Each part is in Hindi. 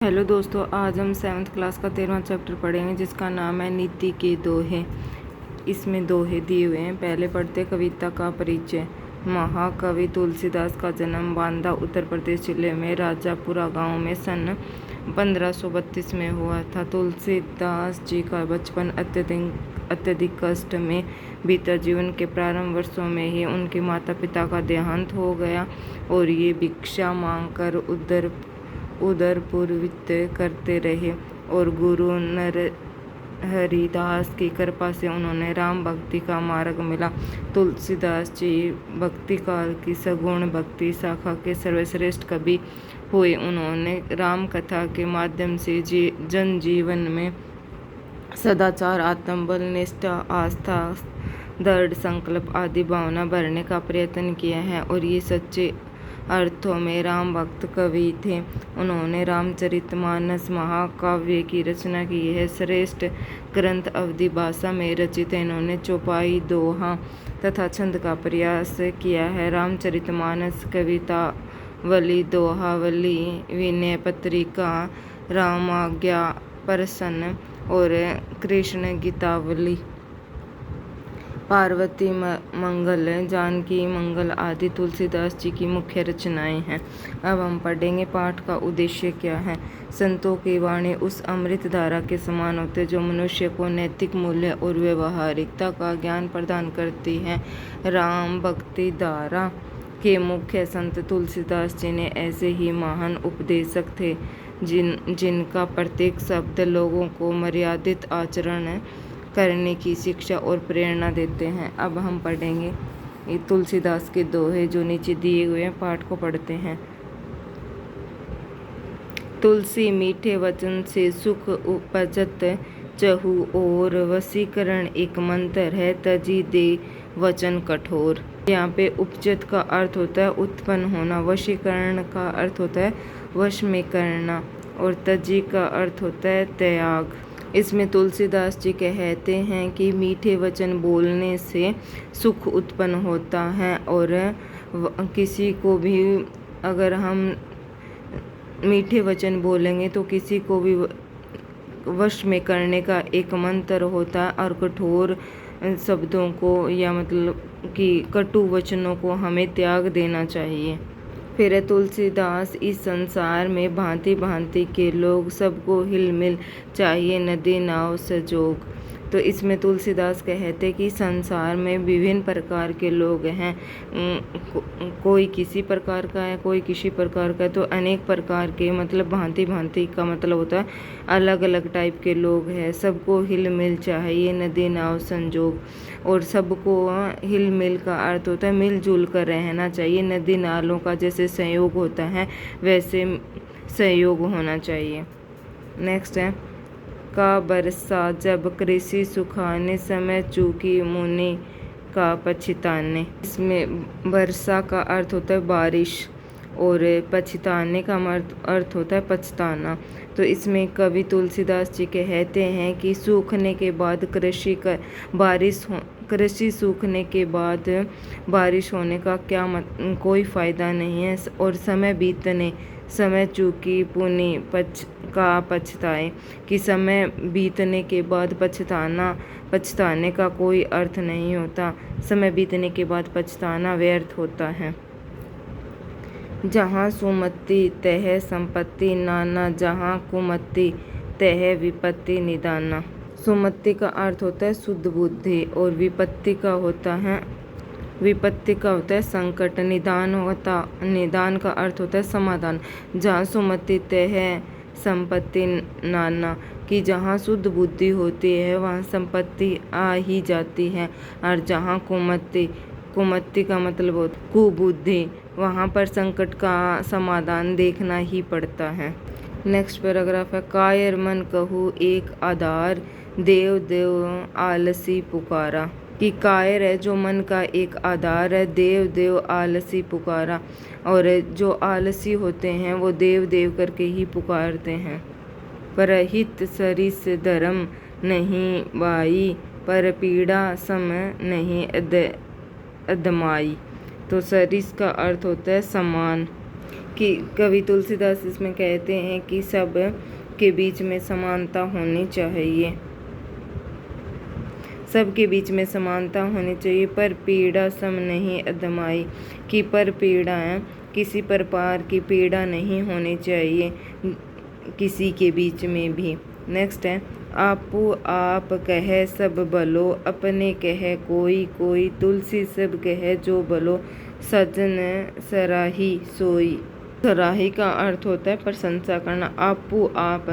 हेलो दोस्तों, आज हम 7th क्लास का 13वां चैप्टर पढ़ेंगे जिसका नाम है नीति के दोहे। इसमें दोहे दिए हुए हैं। पहले पढ़ते कविता का परिचय। महाकवि तुलसीदास का जन्म बांदा उत्तर प्रदेश जिले में राजापुरा गांव में सन 1532 में हुआ था। तुलसीदास जी का बचपन अत्यधिक कष्ट में बीता। जीवन के प्रारंभ वर्षों में ही उनके माता पिता का देहांत हो गया और ये भिक्षा मांगकर उदरपूर्वित करते रहे और गुरु नरहरिदास की कृपा से उन्होंने राम भक्ति का मार्ग मिला। तुलसीदास जी भक्ति काल की सगुण भक्ति शाखा के सर्वश्रेष्ठ कवि हुए। उन्होंने राम कथा के माध्यम से जन जीवन में सदाचार, आत्मबल, निष्ठा, आस्था, दृढ़ संकल्प आदि भावना भरने का प्रयत्न किया है और ये सच्चे अर्थों में राम भक्त कवि थे। उन्होंने रामचरितमानस महाकाव्य की रचना की है। श्रेष्ठ ग्रंथ अवधी भाषा में रचित है। इन्होंने चौपाई, दोहा तथा छंद का प्रयास किया है। रामचरितमानस कवितावली, दोहावली, विनय पत्रिका, रामाज्ञा प्रसन्न और कृष्ण गीतावली, पार्वती मंगल, जानकी मंगल आदि तुलसीदास जी की मुख्य रचनाएं हैं। अब हम पढ़ेंगे पाठ का उद्देश्य क्या है। संतों की वाणी उस अमृत धारा के समान होते जो मनुष्य को नैतिक मूल्य और व्यवहारिकता का ज्ञान प्रदान करती है। राम भक्ति धारा के मुख्य संत तुलसीदास जी ने ऐसे ही महान उपदेशक थे जिनका प्रत्येक शब्द लोगों को मर्यादित आचरण करने की शिक्षा और प्रेरणा देते हैं। अब हम पढ़ेंगे तुलसीदास के दोहे जो नीचे दिए हुए हैं। पाठ को पढ़ते हैं। तुलसी मीठे वचन से सुख उपजत चहु और, वशीकरण एक मंत्र है तजी दे वचन कठोर। यहाँ पे उपजत का अर्थ होता है उत्पन्न होना, वशीकरण का अर्थ होता है वश में करना और तजी का अर्थ होता है त्याग। इसमें तुलसीदास जी कहते हैं कि मीठे वचन बोलने से सुख उत्पन्न होता है और किसी को भी अगर हम मीठे वचन बोलेंगे तो किसी को भी वश में करने का एक मंत्र होता है और कठोर शब्दों को या मतलब कि कटु वचनों को हमें त्याग देना चाहिए। फिर तुलसीदास इस संसार में भांति भांति के लोग, सबको हिलमिल चाहिए नदी नाव संजोग। तो इसमें तुलसीदास कहते कि संसार में विभिन्न प्रकार के लोग हैं। कोई किसी प्रकार का है, कोई किसी प्रकार का है। तो अनेक प्रकार के मतलब भांति भांति का मतलब होता है अलग अलग टाइप के लोग हैं। सबको हिलमिल चाहिए नदी नाव संजोग। और सबको हिलमिल का अर्थ होता है मिलजुल कर रहना चाहिए। नदी नालों का जैसे संयोग होता है वैसे सहयोग होना चाहिए। नेक्स्ट है का बरसा जब कृषि सुखाने, समय चूकी मुनि का पछताने। इसमें वर्षा का अर्थ होता है बारिश और पछताने का अर्थ होता है पछताना। तो इसमें कवि तुलसीदास जी कहते हैं कि सूखने के बाद कृषि सूखने के बाद बारिश होने का कोई फ़ायदा नहीं है और समय चूकी पुनि का पछताए कि समय बीतने के बाद पछताने का कोई अर्थ नहीं होता। समय बीतने के बाद पछताना व्यर्थ होता है। जहाँ सुमति तह संपत्ति नाना, जहाँ कुमति तह विपत्ति निदाना। सुमति का अर्थ होता है शुद्ध बुद्धि और विपत्ति का होता है संकट। निदान का अर्थ होता है समाधान। जहाँ सुमति तह संपत्ति नाना कि जहाँ शुद्ध बुद्धि होती है वहाँ संपत्ति आ ही जाती है। और जहाँ कुमति का मतलब होता है कुबुद्धि, वहाँ पर संकट का समाधान देखना ही पड़ता है। नेक्स्ट पैराग्राफ है कायर मन कहूँ एक आधार, देव देव आलसी पुकारा। कि कायर है जो मन का एक आधार है, देव देव आलसी पुकारा। और जो आलसी होते हैं वो देव देव करके ही पुकारते हैं। परहित सरिस धर्म नहीं बाई, पर पीड़ा सम नहीं अदमाई। तो सरिस का अर्थ होता है समान। कि कवि तुलसीदास इसमें कहते हैं कि सब के बीच में समानता होनी चाहिए, सबके बीच में समानता होनी चाहिए, पर पीड़ा सम नहीं अधमाई, कि पर पीड़ा किसी प्रकार की पीड़ा नहीं होनी चाहिए किसी के बीच में भी। नेक्स्ट है, आपू आप कहे सब भलो, अपने कहे कोई कोई, तुलसी सब कहे जो भलो, सजन सराही सोई। सराही का अर्थ होता है प्रशंसा करना। आपू आप,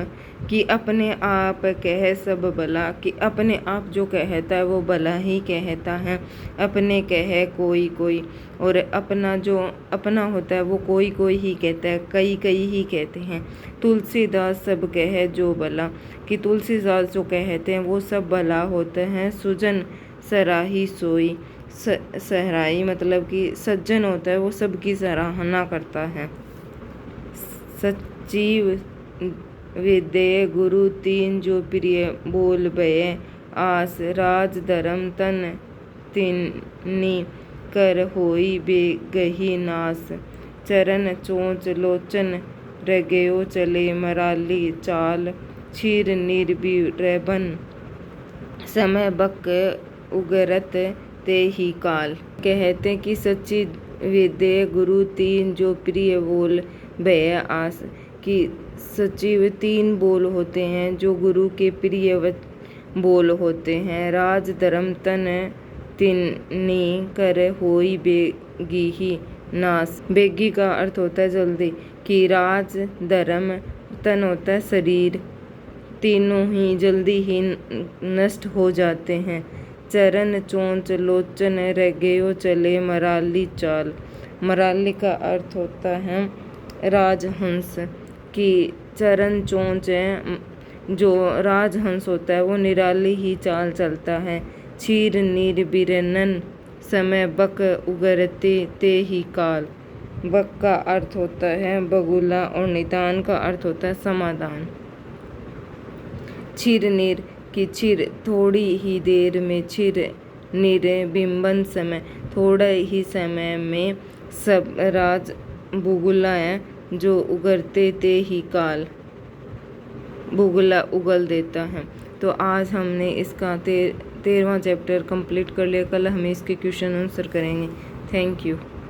कि अपने आप कहे सब भला, कि अपने आप जो कहता है वो भला ही कहता है। अपने कहे कोई कोई, और अपना जो अपना होता है वो कोई कोई ही कहता है, कई कई ही कहते हैं। तुलसीदास सब कहे जो भला, कि तुलसीदास जो कहते हैं वो सब भला होते हैं। सुजन सराही सोई, सहराई मतलब कि सज्जन होता है वो सबकी सराहना करता है। सचिव विदेय गुरु तीन जो प्रिय बोल भय आस, राज धर्म तन तिन्नी कर होई बेगही नास, चरण चोंच लोचन रगयो चले मराली चाल, क्षीर निर्बिरबन समय बक उगरत ते ही काल। कहते हैं कि सच्ची विदेय गुरु तीन जो प्रिय बोल भय आस, कि सचिव तीन बोल होते हैं जो गुरु के प्रिय बोल होते हैं। राज धर्म तन तिन्नी कर होई बेगी ही नास, बेगी का अर्थ होता है जल्दी, कि राज धर्म तन होता है शरीर, तीनों ही जल्दी ही नष्ट हो जाते हैं। चरण चोंच लोचन रगयो चले मराली चाल, मराली का अर्थ होता है राजहंस, कि चरण चोंच जो राजहंस होता है वो निराली ही चाल चलता है। क्षीर निर्बिरनन समय बक उगरते ते ही काल, बक का अर्थ होता है बगुला और निदान का अर्थ होता है समाधान। क्षीर नीर की क्षीर थोड़ी ही देर में, क्षीर नीर बिंबन समय थोड़ा ही समय में, सब राज बुगुला है जो उगरते ते ही काल, बुगला उगल देता है। तो आज हमने इसका 13वां चैप्टर कंप्लीट कर लिया। कल हम इसके क्वेश्चन आंसर करेंगे। Thank you.